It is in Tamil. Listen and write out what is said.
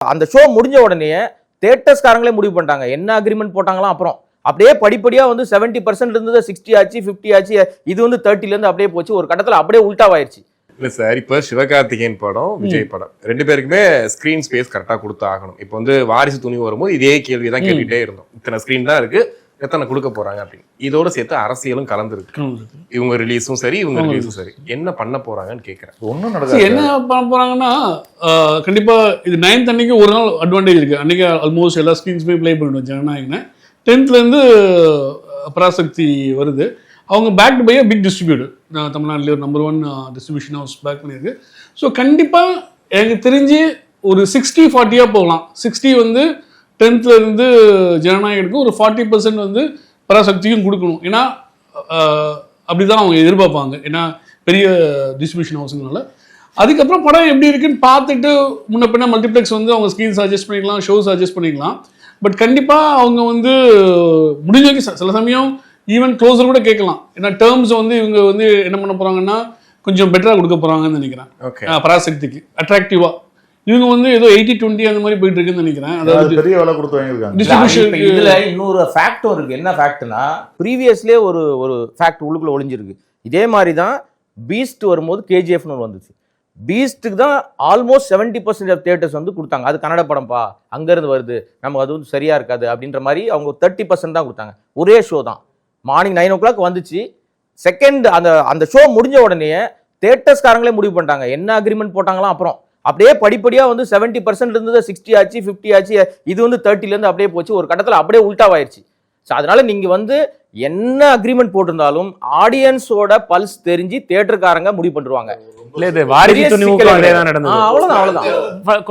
அந்த ஷோ முடிஞ்ச உடனே தியேட்டர்ஸ்காரங்களே முடிவு பண்ணிட்டாங்க என்ன அக்ரிமெண்ட் போட்டாங்களாம். அப்புறம் அப்படியே படிப்படியா வந்து 70% இருந்தது 60 ஆச்சு, 50 ஆச்சு, இது வந்து 30ல இருந்து அப்படியே போச்சு. ஒரு கட்டத்துல அப்படியே உல்டாவாயிருச்சு. இல்ல சார், இப்ப சிவகார்த்திகேயன் படம், விஜய் படம் ரெண்டு பேருக்குமே ஸ்கிரீன் ஸ்பேஸ் கரெக்டா கொடுத்து ஆகணும். இப்ப வந்து வாரிசு துணிவு வரும்போது இதே கேள்விதான் கேட்டுட்டே இருந்தோம். இத்தனை ஸ்கிரீன் தான் இருக்கு, எத்தனை கொடுக்க போறாங்க அப்படின்னு. இதோட சேர்த்து அரசியலும் கலந்துருக்கு. இவங்க ரிலீஸும் சரி, இவங்க ரிலீஸும் சரி, என்ன பண்ண போறாங்கன்னு கேட்கறேன். ஒன்னும் நடக்குது. என்ன பண்ண போறாங்கன்னா கண்டிப்பா இது 9th அன்னைக்கு ஒரு நாள் அட்வான்டேஜ் இருக்கு. அன்னைக்கு ஆல்மோஸ்ட் எல்லா ஸ்கிரீன்ஸுமே ப்ளே பண்ணிடுவோம். ஜனநாயகனை 10th இருந்து பராசக்தி வருது. அவங்க பேக்டு பை பிக் டிஸ்ட்ரிபியூட்டர், தமிழ்நாட்டில் ஒரு நம்பர் 1 டிஸ்ட்ரிபியூஷன் ஹவுஸ் பேக் பண்ணியிருக்கு. ஸோ கண்டிப்பாக எனக்கு தெரிஞ்சு ஒரு 60-40 போகலாம். 60 வந்து 10th இருந்து ஜனநாயகனுக்கு, ஒரு 40% வந்து பராசக்திக்கும் கொடுக்கணும். ஏன்னா அப்படிதான் அவங்க எதிர்பார்ப்பாங்க. ஏன்னா பெரிய டிஸ்ட்ரிபியூஷன் ஹவுஸுங்கனால. அதுக்கப்புறம் படம் எப்படி இருக்குன்னு பார்த்துட்டு முன்ன பின்ன மல்டிப்ளெக்ஸ் வந்து அவங்க ஸ்க்ரீன்ஸ் அட்ஜஸ்ட் பண்ணிக்கலாம், ஷோஸ் அட்ஜஸ்ட் பண்ணிக்கலாம். பட் கண்டிப்பாக அவங்க வந்து முடிஞ்ச வரைக்கும் சில சமயம் ஈவன் க்ளோஸர் கூட கேட்கலாம். ஏன்னா டேர்ம்ஸ் வந்து இவங்க வந்து என்ன பண்ண போறாங்கன்னா கொஞ்சம் பெட்டரா கொடுக்க போறாங்கன்னு நினைக்கிறேன். பராசக்திக்கு அட்ராக்டிவா இவங்க வந்து ஏதோ 80-20 அந்த மாதிரி போயிட்டு இருக்குன்னு நினைக்கிறேன். அதாவது பெரிய வேலை கொடுத்து வாங்கிருக்காங்க. டிஸ்ட்ரிபியூஷன் இதுல இன்னொரு ஃபேக்டும் இருக்கு. என்ன ஃபேக்ட்னா, ப்ரீவியஸ்லயே ஒரு ஃபேக்ட் உள்ளுக்குள்ள ஒளிஞ்சிருக்கு. இதே மாதிரி தான் பீஸ்ட் வரும்போது கேஜிஎஃப்னு வந்துச்சு. பீஸ்ட்டுக்கு தான் ஆல்மோஸ்ட் 70% ஆஃப் தியேட்டர்ஸ் வந்து கொடுத்தாங்க. அது கன்னட படம்ப்பா, அங்கேருந்து வருது, நமக்கு அது வந்து சரியா இருக்காது அப்படின்ற மாதிரி அவங்க 30% தான் கொடுத்தாங்க. ஒரே ஷோ தான், மார்னிங் 9 o'clock வந்துச்சு. செகண்ட் அந்த ஷோ முடிஞ்ச உடனே தியேட்டர்ஸ்காரங்களே முடிவு பண்ணிட்டாங்க என்ன அக்ரிமெண்ட் போட்டாங்களாம். அப்புறம் அப்படியே படிப்படியா வந்து 70% இருந்தது 60 ஆச்சு, 50 ஆச்சு, இது வந்து 30ல இருந்து அப்படியே போச்சு. ஒரு கட்டத்துல அப்படியே உல்டாவாயிருச்சு. ஸோ அதனால நீங்க வந்து என்ன அக்ரிமெண்ட் போட்டிருந்தாலும் ஆடியன்ஸோட பல்ஸ் தெரிஞ்சு தியேட்டர்காரங்க முடிவு பண்ணிடுவாங்க. வாரிசு துணிவுக்கும் அதே தான் நடந்தது. அவ்வளவுதான்.